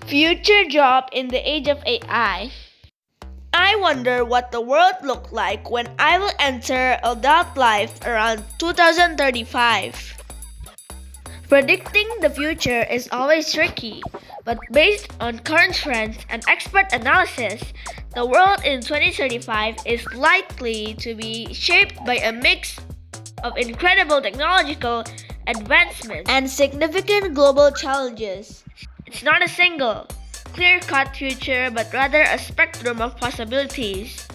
Future job in the age of AI. I wonder what the world look like when I will enter adult life around 2035. Predicting the future is always tricky, but based on current trends and expert analysis, the world in 2035 is likely to be shaped by a mix of incredible technological advancements and significant global challenges. It's not a single, clear-cut future, but rather a spectrum of possibilities.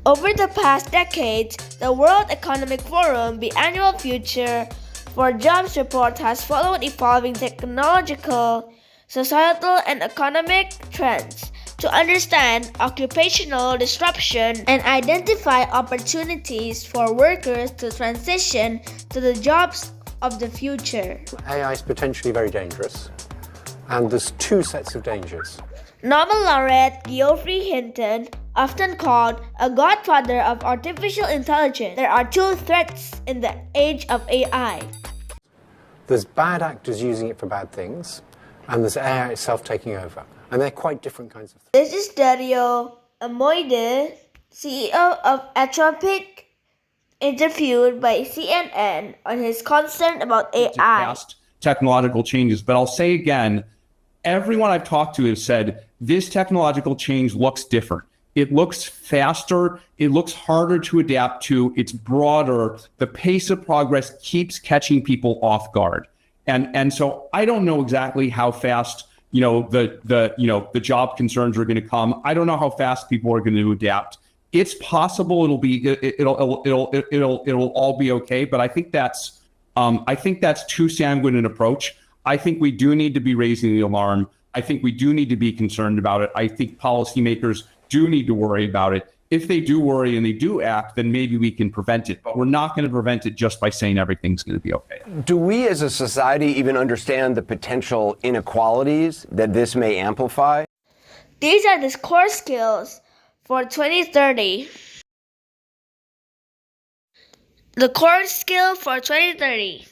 Over the past decades, the World Economic Forum, the annual Future for Jobs report, has followed evolving technological, societal, and economic trends to understand occupational disruption and identify opportunities for workers to transition to the jobs of the future. AI is potentially very dangerous, and there's two sets of dangers. Nobel laureate Geoffrey Hinton, often called a godfather of artificial intelligence, there are two threats in the age of AI. There's bad actors using it for bad things, and there's AI itself taking over. And they're quite different kinds of threats. This is Dario Amoide, CEO of Anthropic, interviewed by CNN on his concern about AI. Past technological changes, but I'll say again, everyone I've talked to has said this technological change looks different. It looks faster. It looks harder to adapt to. It's broader. The pace of progress keeps catching people off guard. And so I don't know exactly how fast, the job concerns are going to come. I don't know how fast people are going to adapt. It's possible it'll all be okay, but I think that's too sanguine an approach. I think we do need to be raising the alarm. I think we do need to be concerned about it. I think policymakers do need to worry about it. If they do worry and they do act, then maybe we can prevent it. But we're not going to prevent it just by saying everything's going to be okay. Do we as a society even understand the potential inequalities that this may amplify? These are the core skills for 2030. The core skill for 2030,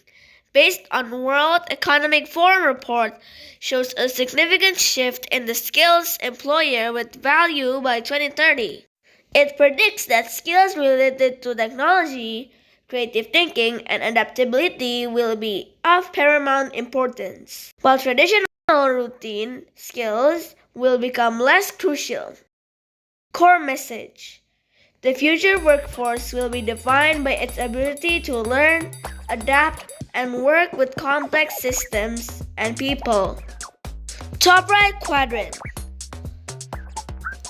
based on World Economic Forum report, shows a significant shift in the skills employer would value by 2030. It predicts that skills related to technology, creative thinking, and adaptability will be of paramount importance, while traditional routine skills will become less crucial. Core message: the future workforce will be defined by its ability to learn, adapt, and work with complex systems and people. Top right quadrant.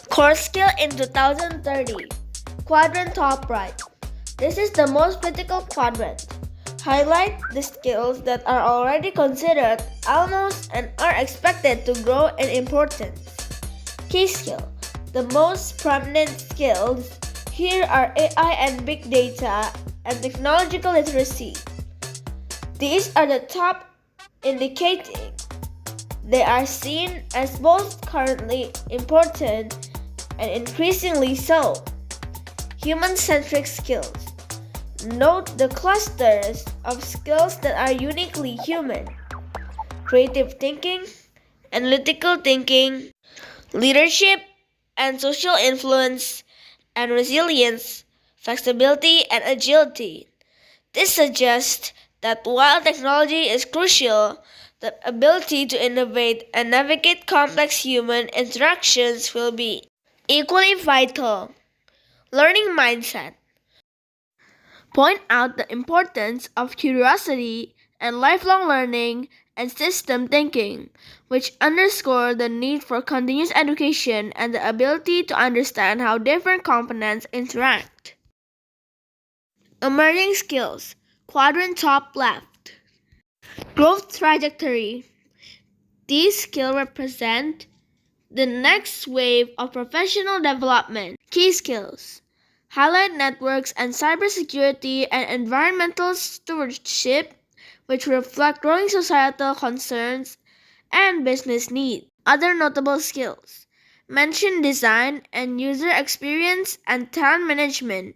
Core skill in 2030. Quadrant top right. This is the most critical quadrant. Highlight the skills that are already considered almost and are expected to grow in importance. Key skill. The most prominent skills here are AI and big data and technological literacy. These are the top, indicating they are seen as both currently important and increasingly so. Human-centric skills. Note the clusters of skills that are uniquely human: creative thinking, analytical thinking, leadership and social influence, and resilience, flexibility, and agility. This suggests that while technology is crucial, the ability to innovate and navigate complex human interactions will be equally vital. Learning mindset. Point out the importance of curiosity and lifelong learning and system thinking, which underscore the need for continuous education and the ability to understand how different components interact. Emerging skills. Quadrant top left. Growth trajectory. These skills represent the next wave of professional development. Key skills. Highlight networks and cybersecurity and environmental stewardship, which reflect growing societal concerns and business needs. Other notable skills. Mention design and user experience and talent management,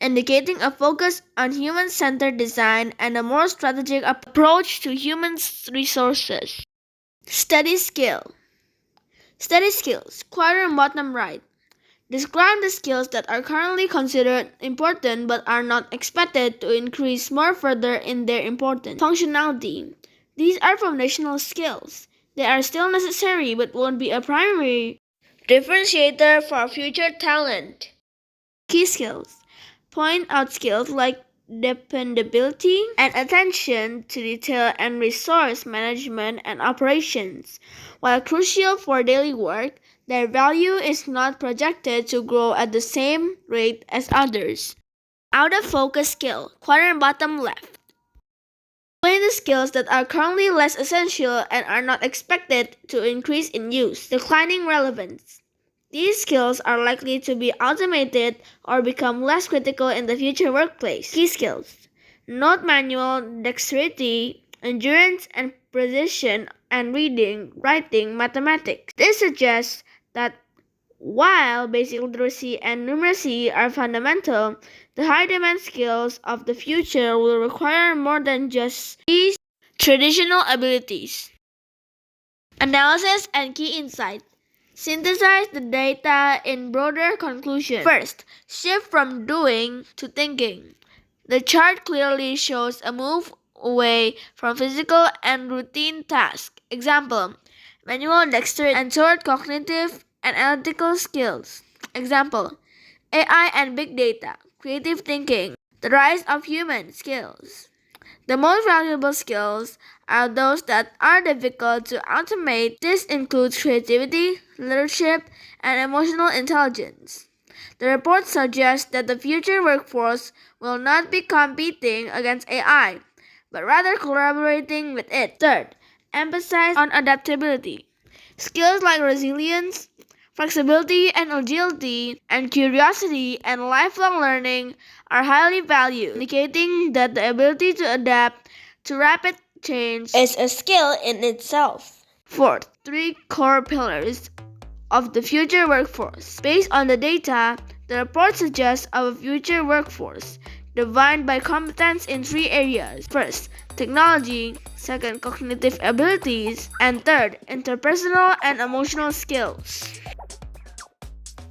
indicating a focus on human-centered design and a more strategic approach to human resources. Study skill. Study skills, quadrant bottom right. Describe the skills that are currently considered important but are not expected to increase more further in their importance. Functionality. These are foundational skills. They are still necessary but won't be a primary differentiator for future talent. Key skills. Point out skills like dependability and attention to detail and resource management and operations. While crucial for daily work, their value is not projected to grow at the same rate as others. Out of focus skill, quadrant bottom left. Explain the skills that are currently less essential and are not expected to increase in use. Declining relevance. These skills are likely to be automated or become less critical in the future workplace. Key skills. Note manual, dexterity, endurance and precision, and reading, writing, mathematics. This suggests that while basic literacy and numeracy are fundamental, the high-demand skills of the future will require more than just these traditional abilities. Analysis and key insight. Synthesize the data in broader conclusions. First, shift from doing to thinking. The chart clearly shows a move away from physical and routine tasks. Example, manual dexterity and toward cognitive and analytical skills. Example, AI and big data, creative thinking, the rise of human skills. The most valuable skills are those that are difficult to automate. This includes creativity, leadership, and emotional intelligence. The report suggests that the future workforce will not be competing against AI, but rather collaborating with it. Third, emphasize on adaptability. Skills like resilience, flexibility and agility, and curiosity and lifelong learning are highly valued, indicating that the ability to adapt to rapid change is a skill in itself. Fourth, 3 core pillars of the future workforce. Based on the data, the report suggests a future workforce divided by competence in 3 areas. First, technology. Second, cognitive abilities. And third, interpersonal and emotional skills.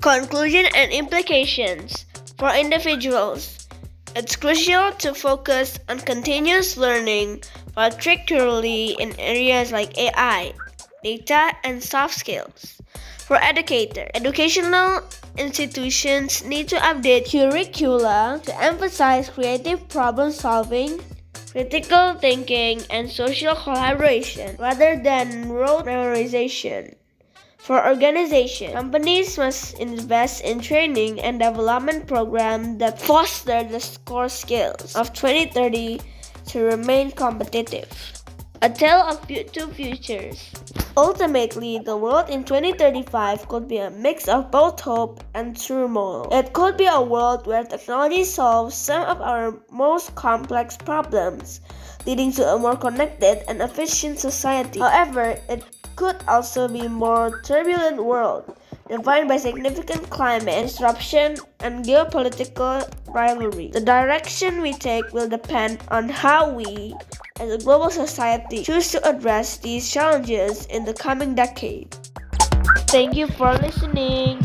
Conclusion and implications. For individuals, it's crucial to focus on continuous learning, particularly in areas like AI, data, and soft skills. For educators, educational institutions need to update curricula to emphasize creative problem solving, critical thinking, and social collaboration rather than rote memorization. For organizations, companies must invest in training and development programs that foster the core skills of 2030 to remain competitive. A tale of two futures. Ultimately, the world in 2035 could be a mix of both hope and turmoil. It could be a world where technology solves some of our most complex problems, leading to a more connected and efficient society. However, it could also be a more turbulent world, defined by significant climate disruption and geopolitical rivalry. The direction we take will depend on how we, as a global society, choose to address these challenges in the coming decade. Thank you for listening.